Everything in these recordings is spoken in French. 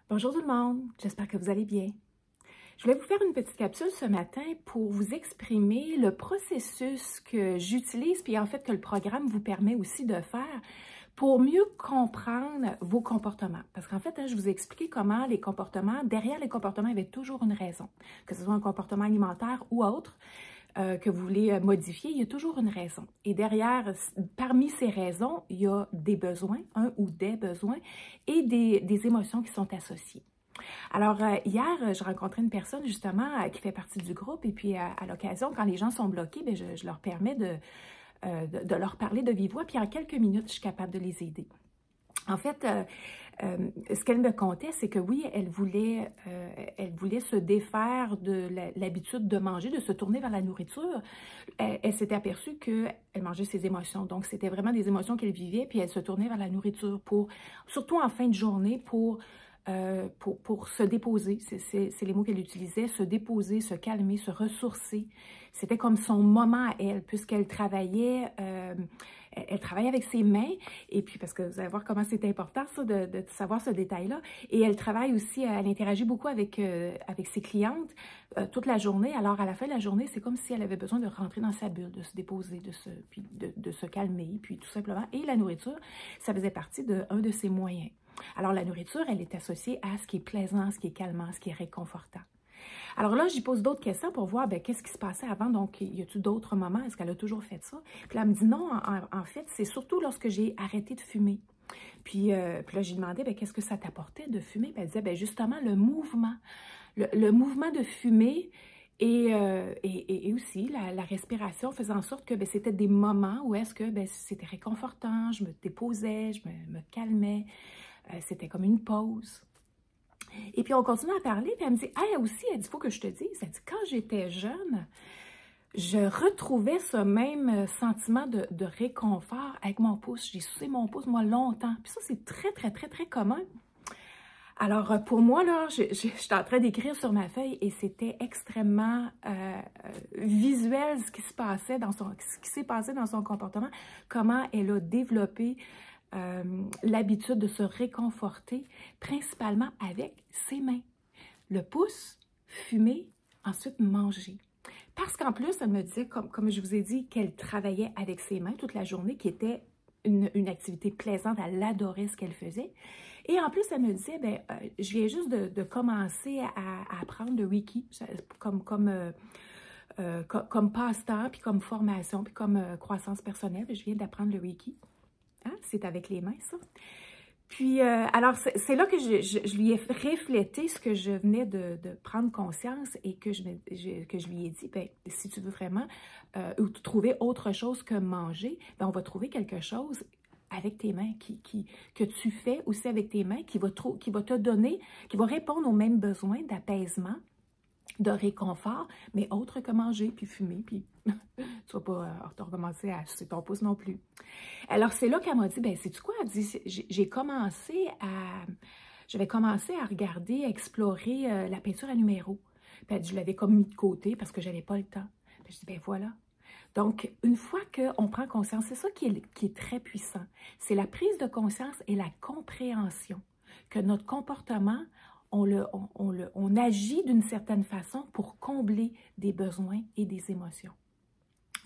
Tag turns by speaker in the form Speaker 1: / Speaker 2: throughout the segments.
Speaker 1: Bonjour tout le monde, j'espère que vous allez bien. Je voulais vous faire une petite capsule ce matin pour vous exprimer le processus que j'utilise, puis en fait que le programme vous permet aussi de faire pour mieux comprendre vos comportements. Parce qu'en fait, je vous ai expliqué comment les comportements, derrière les comportements, il y avait toujours une raison, que ce soit un comportement alimentaire ou autre. Que vous voulez modifier, il y a toujours une raison. Et derrière, parmi ces raisons, il y a des besoins, un ou des besoins, et des émotions qui sont associées. Alors, hier, je rencontrais une personne, justement, qui fait partie du groupe, et puis à l'occasion, quand les gens sont bloqués, bien, je leur permets de leur parler de vive voix, puis en quelques minutes, je suis capable de les aider. En fait, ce qu'elle me contait, c'est que oui, elle voulait se défaire de l'habitude de manger, de se tourner vers la nourriture. Elle s'était aperçue qu'elle mangeait ses émotions. Donc, c'était vraiment des émotions qu'elle vivait, puis elle se tournait vers la nourriture, surtout en fin de journée, pour se déposer. C'est les mots qu'elle utilisait, se déposer, se calmer, se ressourcer. C'était comme son moment à elle, puisqu'elle travaillait... elle travaille avec ses mains, et puis parce que vous allez voir comment c'est important ça de savoir ce détail-là. Et elle travaille aussi, elle interagit beaucoup avec ses clientes toute la journée. Alors à la fin de la journée, c'est comme si elle avait besoin de rentrer dans sa bulle, de se déposer, de se calmer, puis tout simplement. Et la nourriture, ça faisait partie d'un de ses moyens. Alors la nourriture, elle est associée à ce qui est plaisant, ce qui est calmant, ce qui est réconfortant. Alors là, j'y pose d'autres questions pour voir qu'est-ce qui se passait avant. Donc, y a-t-il d'autres moments? Est-ce qu'elle a toujours fait ça? Puis là, elle me dit non, en fait, c'est surtout lorsque j'ai arrêté de fumer. Puis là, j'ai demandé qu'est-ce que ça t'apportait de fumer? Puis elle disait justement le mouvement. Le mouvement de fumer et aussi la respiration faisait en sorte que c'était des moments où est-ce que c'était réconfortant, je me déposais, je me calmais. C'était comme une pause. Et puis, on continue à parler, puis elle me dit, « Hey, aussi, elle dit, il faut que je te dise, elle dit, quand j'étais jeune, je retrouvais ce même sentiment de réconfort avec mon pouce. J'ai sucé mon pouce, moi, longtemps. Puis ça, c'est très, très, très, très commun. Alors, pour moi, là, j'étais en train d'écrire sur ma feuille et c'était extrêmement visuel ce qui s'est passé dans son comportement, comment elle a développé l'habitude de se réconforter, principalement avec ses mains. Le pouce, fumer, ensuite manger. Parce qu'en plus, elle me disait, comme je vous ai dit, qu'elle travaillait avec ses mains toute la journée, qui était une activité plaisante, elle adorait ce qu'elle faisait. Et en plus, elle me disait, je viens juste de commencer à apprendre le Reiki, comme passe-temps, puis comme formation, puis comme croissance personnelle. Je viens d'apprendre le Reiki. Hein? C'est avec les mains, ça. Puis, alors, c'est là que je lui ai reflété ce que je venais de prendre conscience et que je lui ai dit, si tu veux vraiment trouver autre chose que manger, on va trouver quelque chose avec tes mains, que tu fais aussi avec tes mains, qui va te donner, qui va répondre aux mêmes besoins d'apaisement, de réconfort, mais autre que manger, puis fumer, puis tu vas pas recommencer à sucer ton pouce non plus. Alors, c'est là qu'elle m'a dit, sais-tu quoi? Elle dit, j'avais commencé à regarder, à explorer la peinture à numéros. Puis elle dit, je l'avais comme mis de côté parce que j'avais pas le temps. Puis je dis, voilà. Donc, une fois qu'on prend conscience, c'est ça qui est très puissant. C'est la prise de conscience et la compréhension que notre comportement, on agit d'une certaine façon pour combler des besoins et des émotions.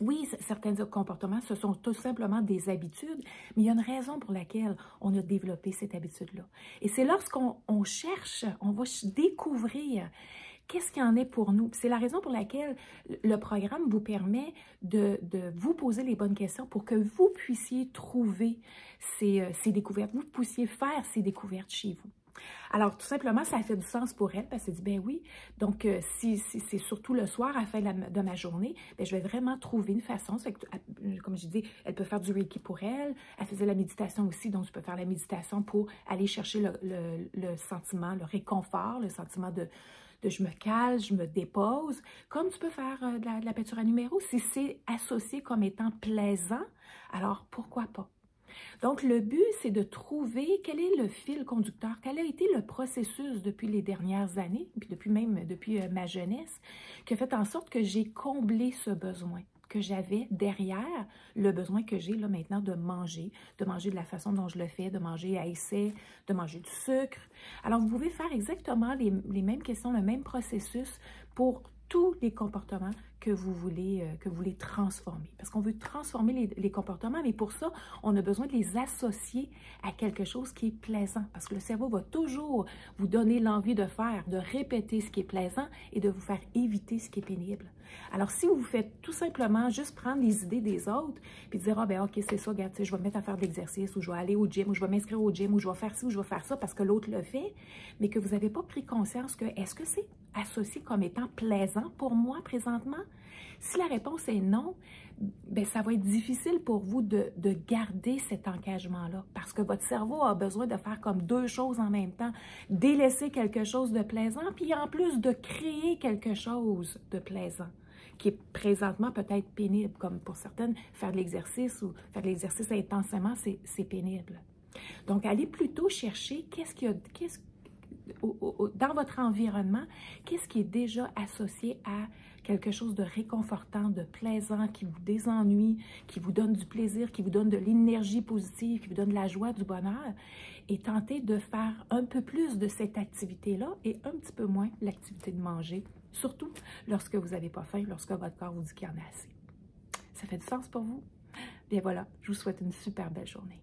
Speaker 1: Oui, certains comportements, ce sont tout simplement des habitudes, mais il y a une raison pour laquelle on a développé cette habitude-là. Et c'est lorsqu'on cherche, on va découvrir qu'est-ce qu'il y en est pour nous. C'est la raison pour laquelle le programme vous permet de vous poser les bonnes questions pour que vous puissiez trouver ces découvertes, vous puissiez faire ces découvertes chez vous. Alors, tout simplement, ça a fait du sens pour elle, parce qu'elle s'est dit, oui, donc si c'est surtout le soir, à la fin de ma journée, je vais vraiment trouver une façon. Comme je dis, elle peut faire du Reiki pour elle. Elle faisait la méditation aussi, donc tu peux faire la méditation pour aller chercher le sentiment, le réconfort, le sentiment de je me cale, je me dépose, comme tu peux faire de la peinture à numéros. Si c'est associé comme étant plaisant, alors pourquoi pas? Donc, le but, c'est de trouver quel est le fil conducteur, quel a été le processus depuis les dernières années, puis depuis ma jeunesse, qui a fait en sorte que j'ai comblé ce besoin, que j'avais derrière le besoin que j'ai là maintenant de manger de la façon dont je le fais, de manger à essai, de manger du sucre. Alors, vous pouvez faire exactement les mêmes questions, le même processus pour tous les comportements que vous voulez transformer. Parce qu'on veut transformer les comportements, mais pour ça, on a besoin de les associer à quelque chose qui est plaisant. Parce que le cerveau va toujours vous donner l'envie de faire, de répéter ce qui est plaisant et de vous faire éviter ce qui est pénible. Alors, si vous faites tout simplement juste prendre les idées des autres, puis dire, ah ben ok, c'est ça, regarde, je vais me mettre à faire de l'exercice, ou je vais aller au gym, ou je vais m'inscrire au gym, ou je vais faire ci, ou je vais faire ça parce que l'autre le fait, mais que vous n'avez pas pris conscience que, est-ce que c'est associé comme étant plaisant pour moi présentement? Si la réponse est non, bien, ça va être difficile pour vous de garder cet engagement-là parce que votre cerveau a besoin de faire comme deux choses en même temps, délaisser quelque chose de plaisant, puis en plus de créer quelque chose de plaisant qui est présentement peut-être pénible, comme pour certaines, faire de l'exercice ou faire de l'exercice intensément, c'est pénible. Donc, allez plutôt chercher dans votre environnement, qu'est-ce qui est déjà associé à quelque chose de réconfortant, de plaisant, qui vous désennuie, qui vous donne du plaisir, qui vous donne de l'énergie positive, qui vous donne de la joie, du bonheur, et tentez de faire un peu plus de cette activité-là et un petit peu moins l'activité de manger, surtout lorsque vous n'avez pas faim, lorsque votre corps vous dit qu'il y en a assez. Ça fait du sens pour vous? Bien voilà, je vous souhaite une super belle journée.